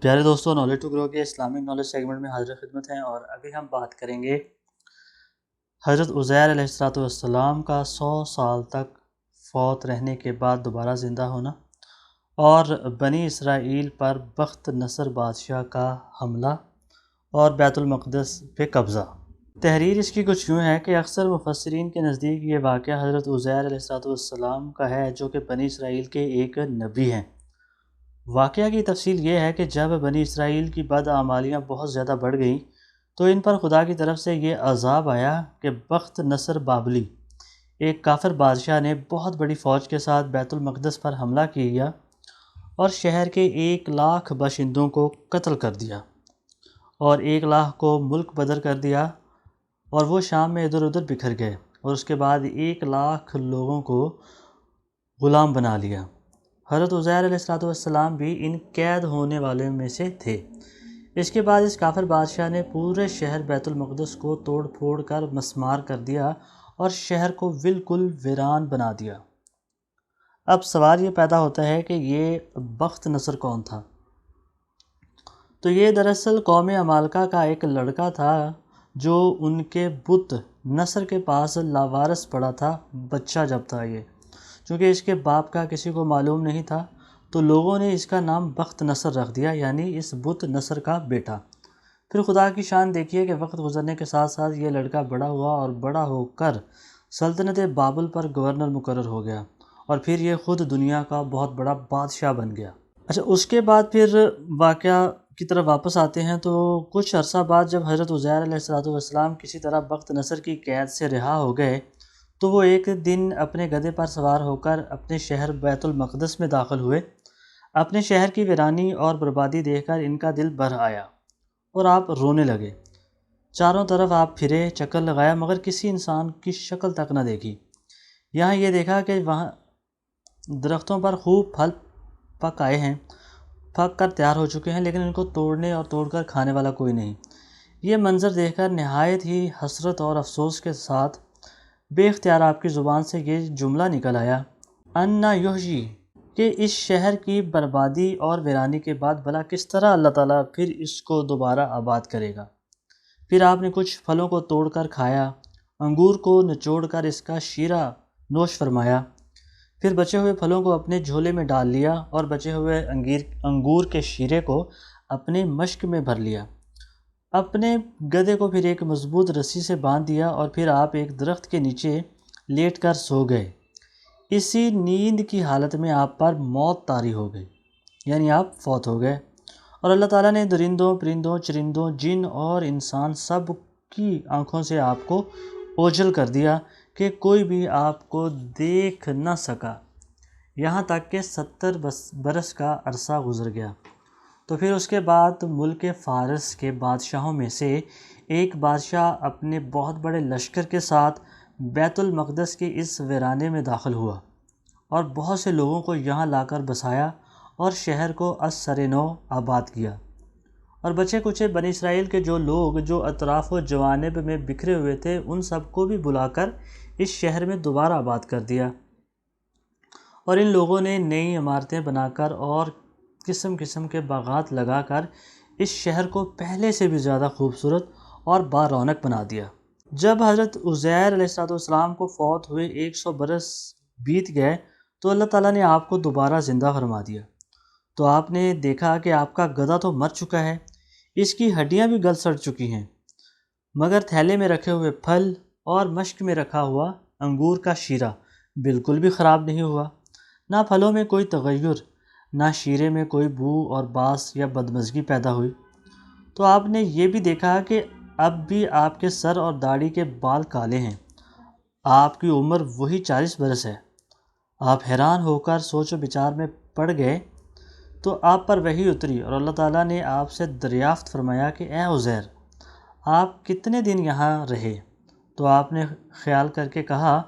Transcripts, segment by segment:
پیارے دوستوں، knowledge to grow کے اسلامک نالج سیگمنٹ میں حاضر خدمت ہیں، اور ابھی ہم بات کریں گے حضرت عزیر علیہ السلام کا 100 سال تک فوت رہنے کے بعد دوبارہ زندہ ہونا، اور بنی اسرائیل پر بخت نصر بادشاہ کا حملہ اور بیت المقدس پہ قبضہ۔ تحریر اس کی کچھ یوں ہے کہ اکثر مفسرین کے نزدیک یہ واقعہ حضرت عزیر علیہ السلام کا ہے، جو کہ بنی اسرائیل کے ایک نبی ہیں۔ واقعہ کی تفصیل یہ ہے کہ جب بنی اسرائیل کی بدعمالیاں بہت زیادہ بڑھ گئیں تو ان پر خدا کی طرف سے یہ عذاب آیا کہ بخت نصر بابلی، ایک کافر بادشاہ نے بہت بڑی فوج کے ساتھ بیت المقدس پر حملہ کیا اور شہر کے 1,00,000 باشندوں کو قتل کر دیا، اور 1,00,000 کو ملک بدر کر دیا، اور وہ شام میں ادھر ادھر بکھر گئے، اور اس کے بعد 1,00,000 لوگوں کو غلام بنا لیا۔ حضرت عزیر علیہ السلام بھی ان قید ہونے والے میں سے تھے۔ اس کے بعد اس کافر بادشاہ نے پورے شہر بیت المقدس کو توڑ پھوڑ کر مسمار کر دیا اور شہر کو بالکل ویران بنا دیا۔ اب سوال یہ پیدا ہوتا ہے کہ یہ بخت نصر کون تھا؟ تو یہ دراصل قوم عمالقہ کا ایک لڑکا تھا جو ان کے بت نصر کے پاس لاوارث پڑا تھا، بچہ جب تھا یہ، چونکہ اس کے باپ کا کسی کو معلوم نہیں تھا، تو لوگوں نے اس کا نام بخت نصر رکھ دیا، یعنی اس بت نصر کا بیٹا۔ پھر خدا کی شان دیکھیے کہ وقت گزرنے کے ساتھ ساتھ یہ لڑکا بڑا ہوا، اور بڑا ہو کر سلطنت بابل پر گورنر مقرر ہو گیا، اور پھر یہ خود دنیا کا بہت بڑا بادشاہ بن گیا۔ اچھا، اس کے بعد پھر واقعہ کی طرف واپس آتے ہیں، تو کچھ عرصہ بعد جب حضرت عزیر علیہ السلام کسی طرح بخت نصر کی قید سے رہا ہو گئے، تو وہ ایک دن اپنے گدھے پر سوار ہو کر اپنے شہر بیت المقدس میں داخل ہوئے۔ اپنے شہر کی ویرانی اور بربادی دیکھ کر ان کا دل بھر آیا اور آپ رونے لگے۔ چاروں طرف آپ پھرے، چکر لگایا، مگر کسی انسان کی شکل تک نہ دیکھی۔ یہاں یہ دیکھا کہ وہاں درختوں پر خوب پھل پک آئے ہیں، پک کر تیار ہو چکے ہیں، لیکن ان کو توڑنے اور توڑ کر کھانے والا کوئی نہیں۔ یہ منظر دیکھ کر نہایت ہی حسرت اور افسوس کے ساتھ بے اختیار آپ کی زبان سے یہ جملہ نکل آیا، انا یحیی، کہ اس شہر کی بربادی اور ویرانی کے بعد بھلا کس طرح اللہ تعالیٰ پھر اس کو دوبارہ آباد کرے گا۔ پھر آپ نے کچھ پھلوں کو توڑ کر کھایا، انگور کو نچوڑ کر اس کا شیرہ نوش فرمایا، پھر بچے ہوئے پھلوں کو اپنے جھولے میں ڈال لیا اور بچے ہوئے انگور کے شیرے کو اپنے مشک میں بھر لیا۔ اپنے گدھے کو پھر ایک مضبوط رسی سے باندھ دیا، اور پھر آپ ایک درخت کے نیچے لیٹ کر سو گئے۔ اسی نیند کی حالت میں آپ پر موت طاری ہو گئی، یعنی آپ فوت ہو گئے، اور اللہ تعالیٰ نے درندوں، پرندوں، چرندوں، جن اور انسان سب کی آنکھوں سے آپ کو اوجھل کر دیا کہ کوئی بھی آپ کو دیکھ نہ سکا، یہاں تک کہ 70 برس کا عرصہ گزر گیا۔ تو پھر اس کے بعد ملک فارس کے بادشاہوں میں سے ایک بادشاہ اپنے بہت بڑے لشکر کے ساتھ بیت المقدس کے اس ویرانے میں داخل ہوا، اور بہت سے لوگوں کو یہاں لا کر بسایا اور شہر کو از سر نو آباد کیا، اور بچے کچے بنی اسرائیل کے جو لوگ جو اطراف و جوانب میں بکھرے ہوئے تھے ان سب کو بھی بلا کر اس شہر میں دوبارہ آباد کر دیا، اور ان لوگوں نے نئی عمارتیں بنا کر اور قسم قسم کے باغات لگا کر اس شہر کو پہلے سے بھی زیادہ خوبصورت اور با رونق بنا دیا۔ جب حضرت عزیر علیہ السلام کو فوت ہوئے 100 برس بیت گئے تو اللہ تعالیٰ نے آپ کو دوبارہ زندہ فرما دیا۔ تو آپ نے دیکھا کہ آپ کا گدھا تو مر چکا ہے، اس کی ہڈیاں بھی گل سڑ چکی ہیں، مگر تھیلے میں رکھے ہوئے پھل اور مشک میں رکھا ہوا انگور کا شیرہ بالکل بھی خراب نہیں ہوا، نہ پھلوں میں کوئی تغیر، نہ شیرے میں کوئی بو اور باس یا بدمزگی پیدا ہوئی۔ تو آپ نے یہ بھی دیکھا کہ اب بھی آپ کے سر اور داڑھی کے بال کالے ہیں، آپ کی عمر وہی 40 برس ہے۔ آپ حیران ہو کر سوچ و بچار میں پڑ گئے، تو آپ پر وحی اتری اور اللہ تعالیٰ نے آپ سے دریافت فرمایا کہ اے عزیر، آپ کتنے دن یہاں رہے؟ تو آپ نے خیال کر کے کہا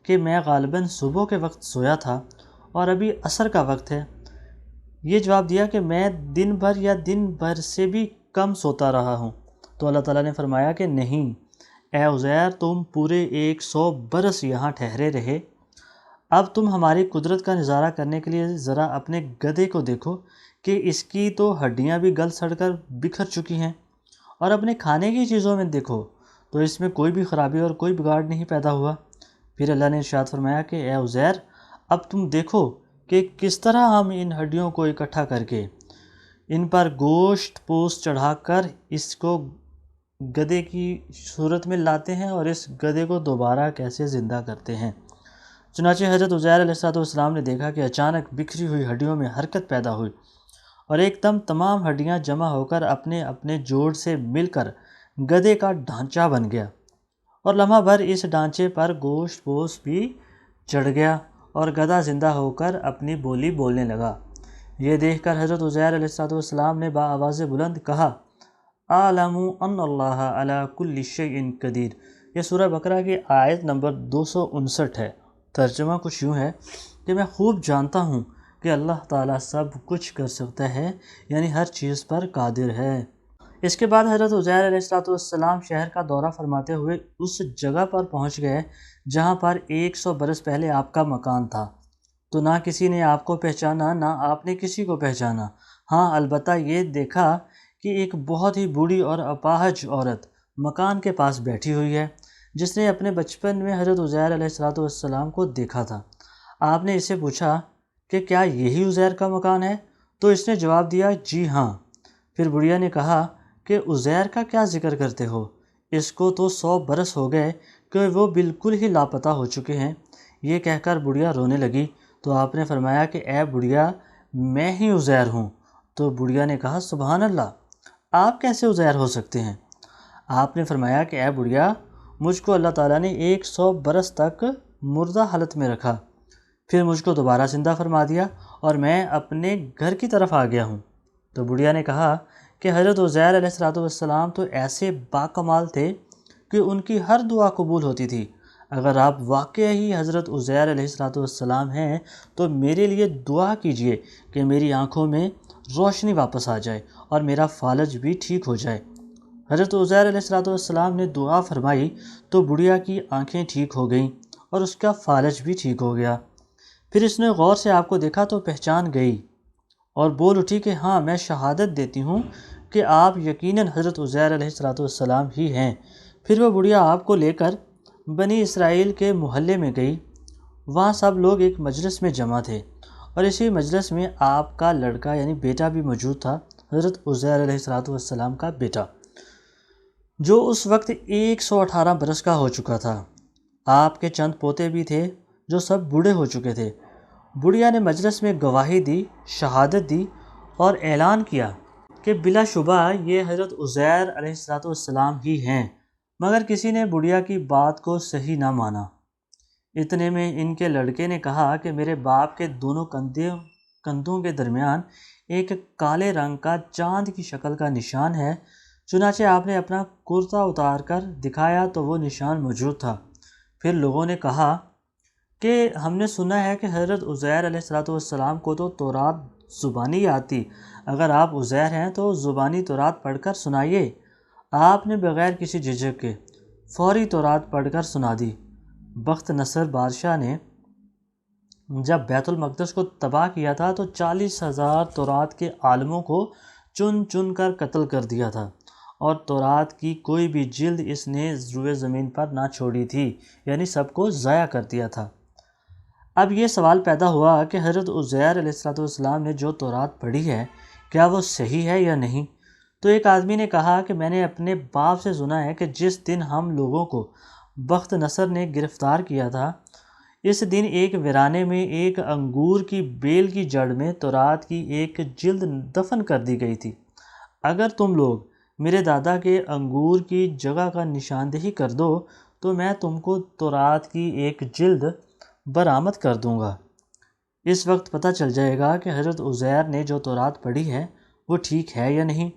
کہ میں غالباً صبح کے وقت سویا تھا اور ابھی عصر کا وقت ہے۔ یہ جواب دیا کہ میں دن بھر یا دن بھر سے بھی کم سوتا رہا ہوں۔ تو اللہ تعالیٰ نے فرمایا کہ نہیں اے عزیر، تم پورے 100 برس یہاں ٹھہرے رہے، اب تم ہماری قدرت کا نظارہ کرنے کے لیے ذرا اپنے گدھے کو دیکھو کہ اس کی تو ہڈیاں بھی گل سڑ کر بکھر چکی ہیں، اور اپنے کھانے کی چیزوں میں دیکھو تو اس میں کوئی بھی خرابی اور کوئی بگاڑ نہیں پیدا ہوا۔ پھر اللہ نے ارشاد فرمایا کہ اے عزیر، اب تم دیکھو کہ کس طرح ہم ان ہڈیوں کو اکٹھا کر کے ان پر گوشت پوست چڑھا کر اس کو گدھے کی صورت میں لاتے ہیں اور اس گدھے کو دوبارہ کیسے زندہ کرتے ہیں۔ چنانچہ حضرت عزیر علیہ السلام نے دیکھا کہ اچانک بکھری ہوئی ہڈیوں میں حرکت پیدا ہوئی اور ایک دم تمام ہڈیاں جمع ہو کر اپنے اپنے جوڑ سے مل کر گدھے کا ڈھانچہ بن گیا، اور لمحہ بھر اس ڈھانچے پر گوشت پوست بھی چڑھ گیا اور گدھا زندہ ہو کر اپنی بولی بولنے لگا۔ یہ دیکھ کر حضرت عزیر علیہ السلام نے بآواز بلند کہا، اعلموا ان اللہ علی کل شیء قدیر۔ یہ سورہ بقرہ کی آیت نمبر 259 ہے۔ ترجمہ کچھ یوں ہے کہ میں خوب جانتا ہوں کہ اللہ تعالیٰ سب کچھ کر سکتا ہے، یعنی ہر چیز پر قادر ہے۔ اس کے بعد حضرت عزیر علیہ السلام شہر کا دورہ فرماتے ہوئے اس جگہ پر پہنچ گئے جہاں پر 100 برس پہلے آپ کا مکان تھا، تو نہ کسی نے آپ کو پہچانا نہ آپ نے کسی کو پہچانا۔ ہاں، البتہ یہ دیکھا کہ ایک بہت ہی بوڑھی اور اپاہج عورت مکان کے پاس بیٹھی ہوئی ہے، جس نے اپنے بچپن میں حضرت عزیر علیہ السلام کو دیکھا تھا۔ آپ نے اسے پوچھا کہ کیا یہی عزیر کا مکان ہے؟ تو اس نے جواب دیا، جی ہاں۔ پھر بڑھیا نے کہا کہ عزیر کا کیا ذکر کرتے ہو؟ اس کو تو 100 برس ہو گئے کہ وہ بالکل ہی لاپتہ ہو چکے ہیں۔ یہ کہہ کر بڑھیا رونے لگی تو آپ نے فرمایا کہ اے بڑھیا، میں ہی عزیر ہوں۔ تو بڑھیا نے کہا، سبحان اللہ، آپ کیسے عزیر ہو سکتے ہیں؟ آپ نے فرمایا کہ اے بڑھیا، مجھ کو اللہ تعالیٰ نے 100 برس تک مردہ حالت میں رکھا، پھر مجھ کو دوبارہ زندہ فرما دیا اور میں اپنے گھر کی طرف آ گیا ہوں۔ تو بڑھیا نے کہا کہ حضرت عزیر علیہ السلام تو ایسے باکمال تھے کہ ان کی ہر دعا قبول ہوتی تھی۔ اگر آپ واقعی حضرت عزیر علیہ السلام ہیں تو میرے لیے دعا کیجئے کہ میری آنکھوں میں روشنی واپس آ جائے اور میرا فالج بھی ٹھیک ہو جائے۔ حضرت عزیر علیہ السلام نے دعا فرمائی تو بڑھیا کی آنکھیں ٹھیک ہو گئیں اور اس کا فالج بھی ٹھیک ہو گیا۔ پھر اس نے غور سے آپ کو دیکھا تو پہچان گئی اور بول اٹھی کہ ہاں، میں شہادت دیتی ہوں کہ آپ یقیناً حضرت عزیر علیہ السلام ہی ہیں۔ پھر وہ بڑھیا آپ کو لے کر بنی اسرائیل کے محلے میں گئی۔ وہاں سب لوگ ایک مجلس میں جمع تھے اور اسی مجلس میں آپ کا لڑکا یعنی بیٹا بھی موجود تھا، حضرت عزیر علیہ السلام کا بیٹا، جو اس وقت 118 برس کا ہو چکا تھا۔ آپ کے چند پوتے بھی تھے جو سب بوڑھے ہو چکے تھے۔ بڑھیا نے مجلس میں گواہی دی، شہادت دی اور اعلان کیا کہ بلا شبہ یہ حضرت عزیر علیہ السلام ہی ہیں، مگر کسی نے بڑھیا کی بات کو صحیح نہ مانا۔ اتنے میں ان کے لڑکے نے کہا کہ میرے باپ کے دونوں کندھوں کے درمیان ایک کالے رنگ کا چاند کی شکل کا نشان ہے۔ چنانچہ آپ نے اپنا کرتا اتار کر دکھایا تو وہ نشان موجود تھا۔ پھر لوگوں نے کہا کہ ہم نے سنا ہے کہ حضرت عزیر علیہ السلام کو تو تورات زبانی آتی، اگر آپ عزیر ہیں تو زبانی تورات پڑھ کر سنائیے۔ آپ نے بغیر کسی جھجک کے فوری تورات پڑھ کر سنا دی۔ بخت نصر بادشاہ نے جب بیت المقدس کو تباہ کیا تھا تو 40,000 تورات کے عالموں کو چن چن کر قتل کر دیا تھا، اور تورات کی کوئی بھی جلد اس نے روئے زمین پر نہ چھوڑی تھی، یعنی سب کو ضائع کر دیا تھا۔ اب یہ سوال پیدا ہوا کہ حضرت عزیر علیہ السلام نے جو تورات پڑھی ہے کیا وہ صحیح ہے یا نہیں؟ تو ایک آدمی نے کہا کہ میں نے اپنے باپ سے سنا ہے کہ جس دن ہم لوگوں کو بخت نصر نے گرفتار کیا تھا، اس دن ایک ویرانے میں ایک انگور کی بیل کی جڑ میں تورات کی ایک جلد دفن کر دی گئی تھی۔ اگر تم لوگ میرے دادا کے انگور کی جگہ کا نشاندہی کر دو تو میں تم کو تورات کی ایک جلد برآمد کر دوں گا۔ اس وقت پتہ چل جائے گا کہ حضرت عزیر نے جو تورات پڑھی ہے وہ ٹھیک ہے یا نہیں۔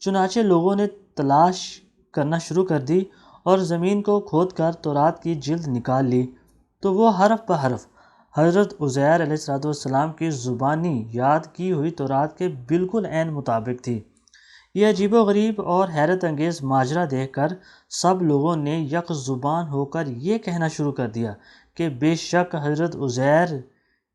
چنانچہ لوگوں نے تلاش کرنا شروع کر دی اور زمین کو کھود کر تورات کی جلد نکال لی، تو وہ حرف بحرف حضرت عزیر علیہ السلام کی زبانی یاد کی ہوئی تورات کے بالکل عین مطابق تھی۔ یہ عجیب و غریب اور حیرت انگیز ماجرا دیکھ کر سب لوگوں نے یک زبان ہو کر یہ کہنا شروع کر دیا کہ بے شک حضرت عزیر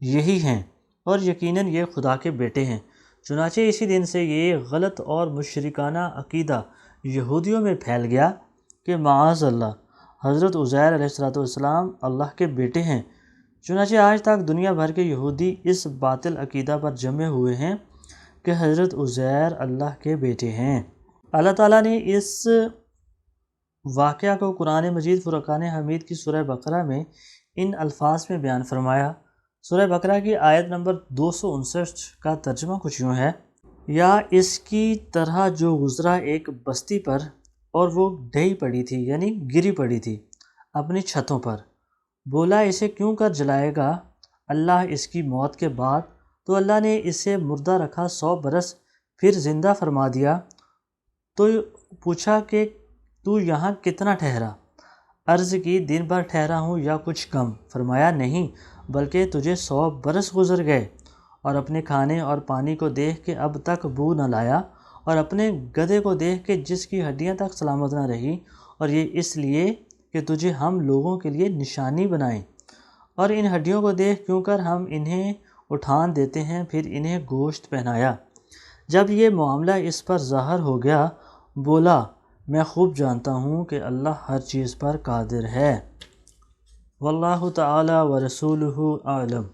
یہی ہیں اور یقیناً یہ خدا کے بیٹے ہیں۔ چنانچہ اسی دن سے یہ غلط اور مشرکانہ عقیدہ یہودیوں میں پھیل گیا کہ معاذ اللہ حضرت عزیر علیہ السلام اللہ کے بیٹے ہیں۔ چنانچہ آج تک دنیا بھر کے یہودی اس باطل عقیدہ پر جمے ہوئے ہیں کہ حضرت عزیر اللہ کے بیٹے ہیں۔ اللہ تعالیٰ نے اس واقعہ کو قرآن مجید فرقان حمید کی سورہ بقرہ میں ان الفاظ میں بیان فرمایا۔ سورہ بقرہ کی آیت نمبر 259 کا ترجمہ کچھ یوں ہے: یا اس کی طرح جو گزرا ایک بستی پر اور وہ ڈھہی پڑی تھی، یعنی گری پڑی تھی اپنی چھتوں پر، بولا اسے کیوں کر جلائے گا اللہ اس کی موت کے بعد؟ تو اللہ نے اسے مردہ رکھا 100 برس، پھر زندہ فرما دیا۔ تو پوچھا کہ تو یہاں کتنا ٹھہرا؟ عرض کی دن بھر ٹھہرا ہوں یا کچھ کم۔ فرمایا نہیں بلکہ تجھے 100 برس گزر گئے، اور اپنے کھانے اور پانی کو دیکھ کے اب تک بو نہ لایا، اور اپنے گدھے کو دیکھ کے جس کی ہڈیاں تک سلامت نہ رہی، اور یہ اس لیے کہ تجھے ہم لوگوں کے لیے نشانی بنائیں، اور ان ہڈیوں کو دیکھ کیوں کر ہم انہیں اٹھان دیتے ہیں، پھر انہیں گوشت پہنایا۔ جب یہ معاملہ اس پر ظاہر ہو گیا، بولا میں خوب جانتا ہوں کہ اللہ ہر چیز پر قادر ہے۔ واللہ تعالی ورسولہ اعلم۔